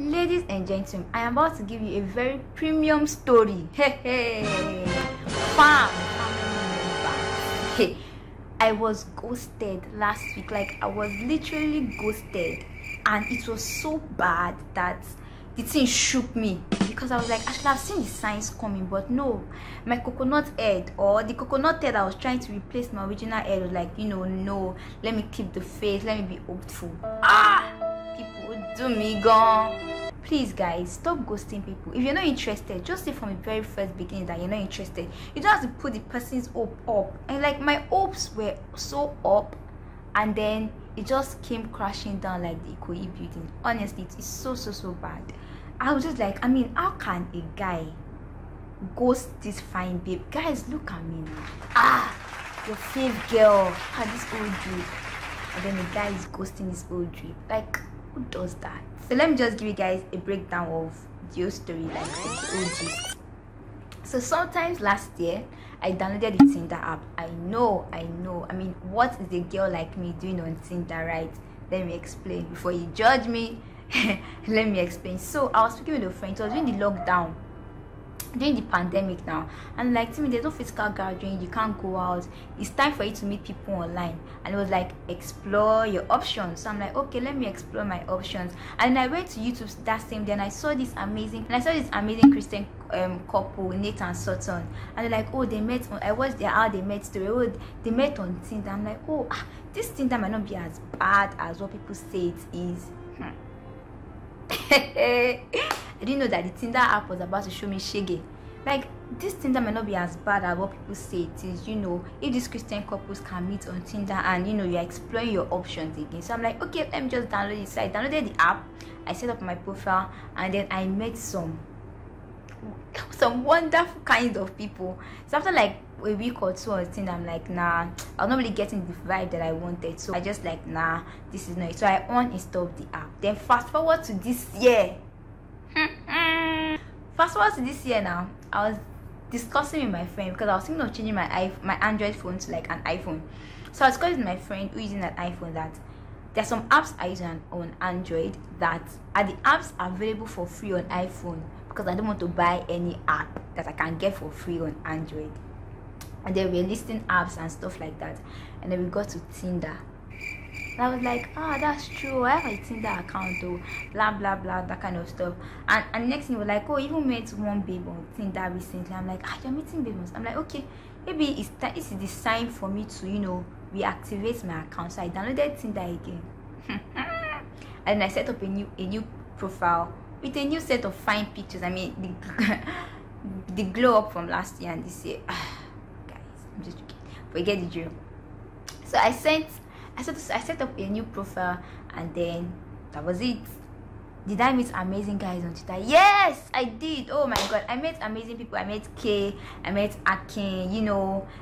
Ladies and gentlemen, I am about to give you a very premium story. Hey, family members. Hey, I was ghosted last week. Like, I was literally ghosted, and it was so bad that the thing shook me, because I was like, I should have seen the signs coming, but no, my coconut head, or the coconut head I was trying to replace my original head, was like, no, let me keep the faith, let me be hopeful. People do me gone. Please guys, stop ghosting people. If you're not interested, just say from the very first beginning that you're not interested. You don't have to put the person's hope up. And like, my hopes were so up, and then it just came crashing down like the Ikoyi building. Honestly, it is so bad. I was just like, I mean, how can a guy ghost this fine babe? Guys, look at me now. Your fave girl had this old drip, and then the guy is ghosting this old drip. Like, who does that? So let me just give you guys a breakdown of the whole story, like the old gist. So sometimes last year, I downloaded the Tinder app. I know. I mean, what is a girl like me doing on Tinder, right? Let me explain. Before you judge me, let me explain. So I was speaking with a friend. It was during the lockdown, during the pandemic now, and like, to me, there's no physical gathering, you can't go out, it's time for you to meet people online. And it was like, explore your options. So I'm like, okay, let me explore my options. And I went to YouTube that same day, and I saw this amazing Christian couple, Nate and Sutton. And they're like, oh, they met on, I watched their how they met story. Oh, they met on Tinder. I'm like, oh, this Tinder might not be as bad as what people say it is. I didn't know that the Tinder app was about to show me shege. Like, this Tinder might not be as bad as what people say it is. If these Christian couples can meet on Tinder, and you're exploring your options again. So I'm like, okay, let me just download it. So I downloaded the app, I set up my profile, and then I met some wonderful kind of people. So after like a week or two on Tinder, I'm like, nah, I was not really getting the vibe that I wanted. So I just like, nah, this is not it. So I uninstalled the app. Then fast forward to this year. Now, I was discussing with my friend, because I was thinking of changing my Android phone to like an iPhone. So I was discussing with my friend who is using an iPhone that there's some apps I use on Android that are the apps available for free on iPhone, because I don't want to buy any app that I can get for free on Android. And then we're listing apps and stuff like that. And then we got to Tinder. And I was like, that's true, I have a Tinder account though, blah blah blah, that kind of stuff. And next thing, we're like, oh, even met one babe on Tinder recently. I'm like, you're meeting babes. I'm like, okay, maybe this is the sign for me to reactivate my account. So I downloaded Tinder again. And I set up a new profile with a new set of fine pictures. I mean, the glow up from last year and this year. Guys, I'm just joking, forget the drill. So I set up a new profile, and then that was it. Did I meet amazing guys on Twitter? Yes, I did. Oh my god, I met amazing people. I met Kay, I met Akin,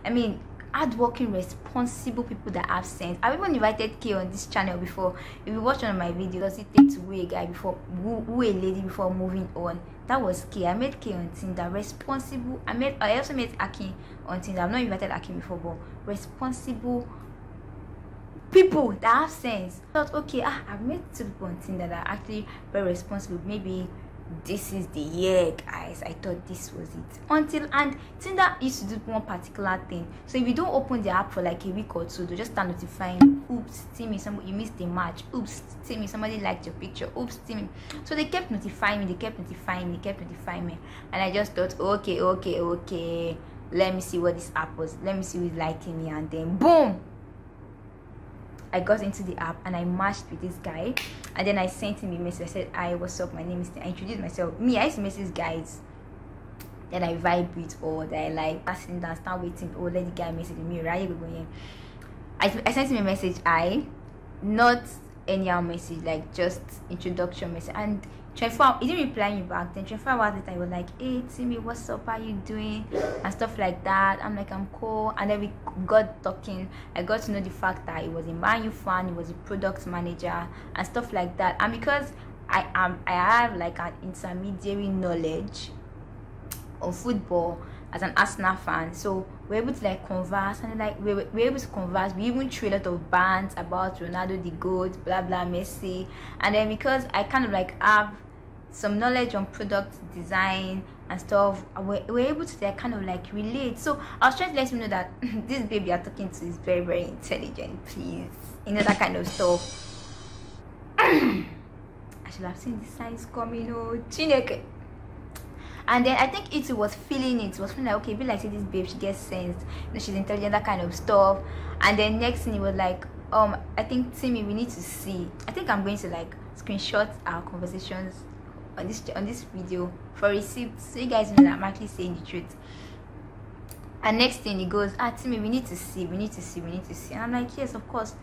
I mean, hardworking, responsible people that I've sent. I've even invited Kay on this channel before. If you watch one of my videos, does it take to woo a guy before woo a lady before moving on? That was Kay. I met Kay on Tinder, responsible. I also met Akin on Tinder. I've not invited Akin before, but responsible people that have sense. I thought, okay, I've met two people on Tinder that are actually very responsible. Maybe this is the year, guys. I thought this was it. And Tinder used to do one particular thing. So if you don't open the app for like a week or two, they'll just start notifying you. Oops, Timmy, you missed the match. Oops, Timmy, somebody liked your picture. Oops, Timmy. So they kept notifying me. And I just thought, okay, let me see what this app was. Let me see who's liking me. And then boom, I got into the app and I matched with this guy, and then I sent him a message. I said, hi, what's up, my name is Tim. I introduced myself. I used to message guys that I vibe with, or that I like, passing down, start waiting, let the guy message me, right? I sent him a message, not anyhow message, like just introduction message. And 24 hours, he didn't reply me back. Then 24 hours later, he was like, hey Timmy, what's up, how you doing, and stuff like that. I'm like, I'm cool. And then we got talking. I got to know the fact that he was a Man U fan, he was a product manager and stuff like that. And because I have like an intermediary knowledge of football as an Arsenal fan, so we're able to like converse, and like we're able to converse. We even threw a lot of bands about Ronaldo the GOAT, blah blah, Messi. And then because I kind of like have some knowledge on product design and stuff. We're able to like kind of like relate. So I was trying to let him know that this baby you're talking to is very, very intelligent, please, that kind of stuff. I should have seen the signs coming. Oh, Chineke. And then I think it was feeling like, okay, be like, say this babe, she gets sense, she's intelligent, that kind of stuff. And then next thing, it was like, I think, Timmy, we need to see. I think I'm going to like screenshot our conversations on this video for receipts, so you guys know that I'm actually saying the truth. And next thing, he goes, Timmy, we need to see. And I'm like, yes, of course,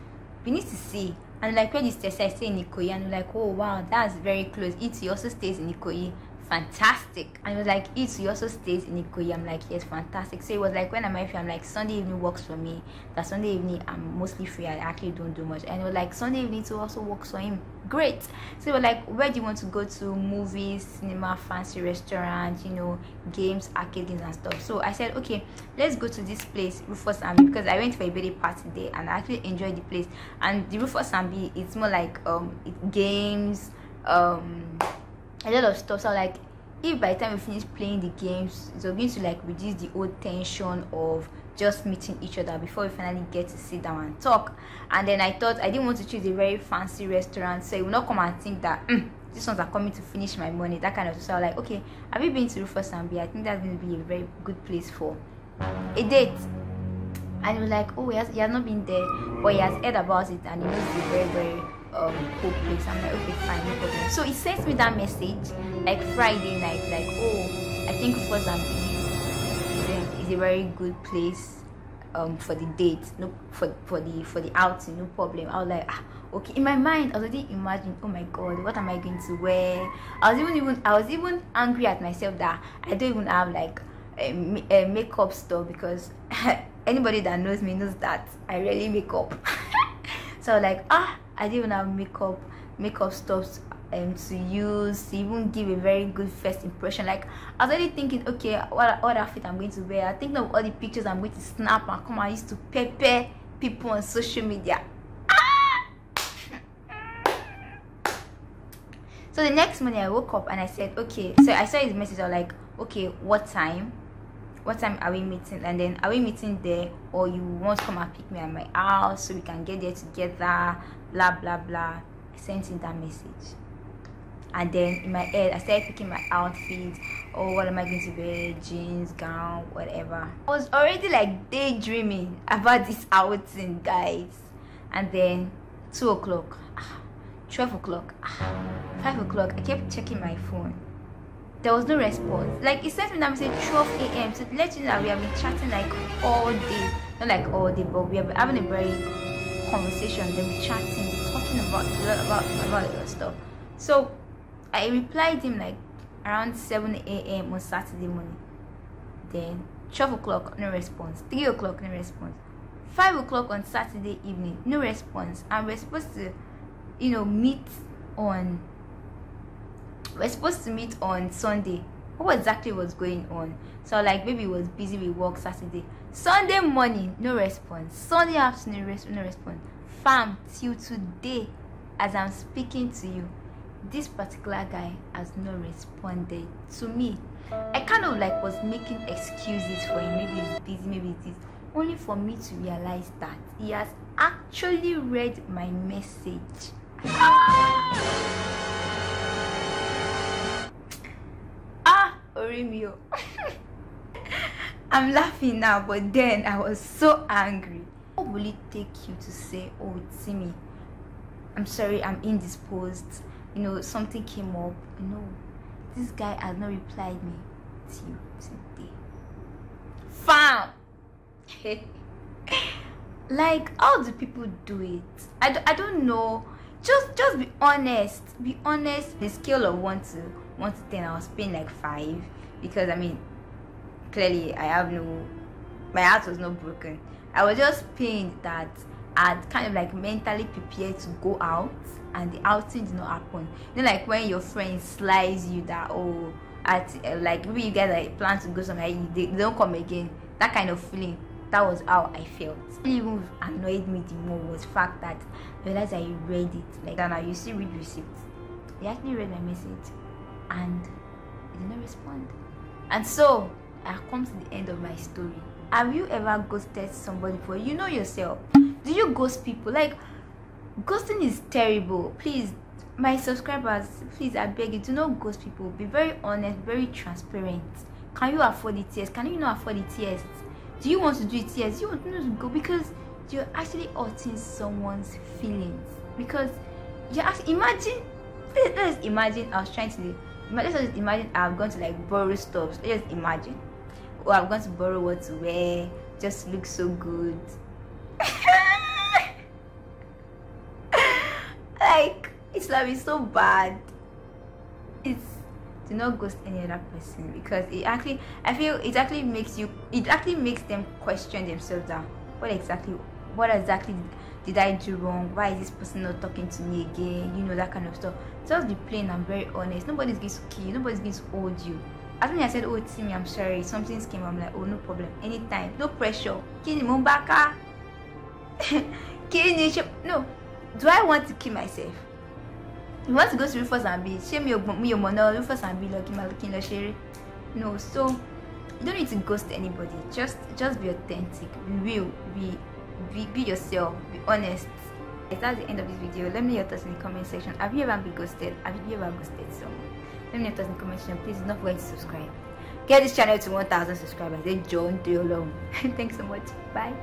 we need to see. And like, where this test I stay in Ikoyi, and we're like, oh wow, that's very close. It also stays in Ikoyi. Fantastic. And it was like, he also stays in Ikoyi. I'm like, yes, fantastic. So it was like, when am I free? I'm like, Sunday evening works for me. That Sunday evening I'm mostly free. I actually don't do much. And it was like, Sunday evening too also works for him. Great. So it was like, where do you want to go to? Movies, cinema, fancy restaurant, games, arcade games and stuff. So I said, okay, let's go to this place, Rufus and B, because I went for a birthday party there and I actually enjoyed the place. And the Rufus and B, it's more like games, a lot of stuff. So like, if by the time we finish playing the games, it's going to like reduce the old tension of just meeting each other before we finally get to sit down and talk. And then I thought I didn't want to choose a very fancy restaurant, so it will not come and think that these ones are coming to finish my money, that kind of stuff. So I was like, okay, have you been to Rufus and B? I think that's going to be a very good place for a date. And he was like, oh, he has not been there, but he has heard about it and he knows it's a very, very cool place. I'm like, okay, fine, no problem. So he sent me that message like Friday night, like, oh, I think Rufus and B is a very good place for the date, no, for the outing, no problem. I was like, okay. In my mind, I was already imagining, oh my god, what am I going to wear? I was even angry at myself that I don't even have like a makeup stuff, because anybody that knows me knows that I rarely make up. So I was like, I didn't even have makeup stuff to use to even give a very good first impression. Like, I was already thinking, okay, what outfit I'm going to wear. I think of all the pictures I'm going to snap and come. I used to pepper people on social media. So the next morning I woke up and I said, okay, so I saw his message. I was like, okay, what time are we meeting? And then, are we meeting there, or you want to come and pick me at my house so we can get there together, blah blah blah. I sent him that message, and then in my head I started picking my outfit. Oh, what am I going to wear? Jeans, gown, whatever. I was already like daydreaming about this outing, guys. And then 2 o'clock, 12 o'clock, 5 o'clock, I kept checking my phone. There was no response. Like, he sent me that message 12 a.m. So to let you know that we have been chatting like all day. Not like all day, but we have been having a very conversation. Then we chatting, talking about a lot of stuff. So I replied him like around 7 a.m. on Saturday morning. Then 12 o'clock, no response. 3 o'clock, no response. 5 o'clock on Saturday evening, no response. And we're supposed to, we're supposed to meet on Sunday. What exactly was going on? So like, maybe he was busy with work Saturday. Sunday morning, no response. Sunday afternoon, no response. Fam, till today, as I'm speaking to you, this particular guy has not responded to me. I kind of like was making excuses for him. Maybe he's busy, maybe it is. Only for me to realize that he has actually read my message. Orimio. I'm laughing now, but then I was so angry. What will it take you to say, oh Timmy, I'm sorry, I'm indisposed, something came up, this guy has not replied me till today. Fam. Like, how do people do it? I don't know. Just be honest. Be honest. The scale of 1 to 10, I was paying like 5, because clearly my heart was not broken. I was just pained that I'd kind of like mentally prepared to go out and the outing did not happen. Like when your friend slides you that, oh, like maybe you guys like plan to go somewhere, they don't come again. That kind of feeling. That was how I felt. What even annoyed me the more was the fact that I realized I read it. Like, now you see read receipts. He actually read my message. and he did not respond. And so I come to the end of my story. Have you ever ghosted somebody before? You know yourself. Do you ghost people? Like, ghosting is terrible. Please, my subscribers, please, I beg you, do not ghost people. Be very honest, very transparent. Can you afford it? Yes. Can you not afford it? Yes. Do you want to do it? Yes. You want to go because you're actually hurting someone's feelings. Because you actually imagine. Let's imagine I was trying to. Let's just imagine I've gone to like borrow stuff. Let's just imagine. Or I've gone to borrow what to wear. Just look so good. Like, it's like it's so bad. It's, do not ghost any other person, because it actually, I feel it actually makes them question themselves that what exactly did I do wrong? Why is this person not talking to me again? You know, that kind of stuff. Just be plain and very honest. Nobody's going to kill you. Nobody's going to hold you. As when I said, oh Timmy, I'm sorry, something came, I'm like, oh, no problem, anytime, no pressure. No. Do I want to kill myself? You want to go to Rufus and be shame your money, Rufus and be looking no. So you don't need to ghost anybody. Just be authentic, be real, be yourself, be honest. That's the end of this video. Let me know your thoughts in the comment section. Have you ever been ghosted? Have you ever ghosted someone? Let me know your thoughts in the comment section. Please do not forget to subscribe. Get this channel to 1,000 subscribers. Then join. Thanks so much. Bye.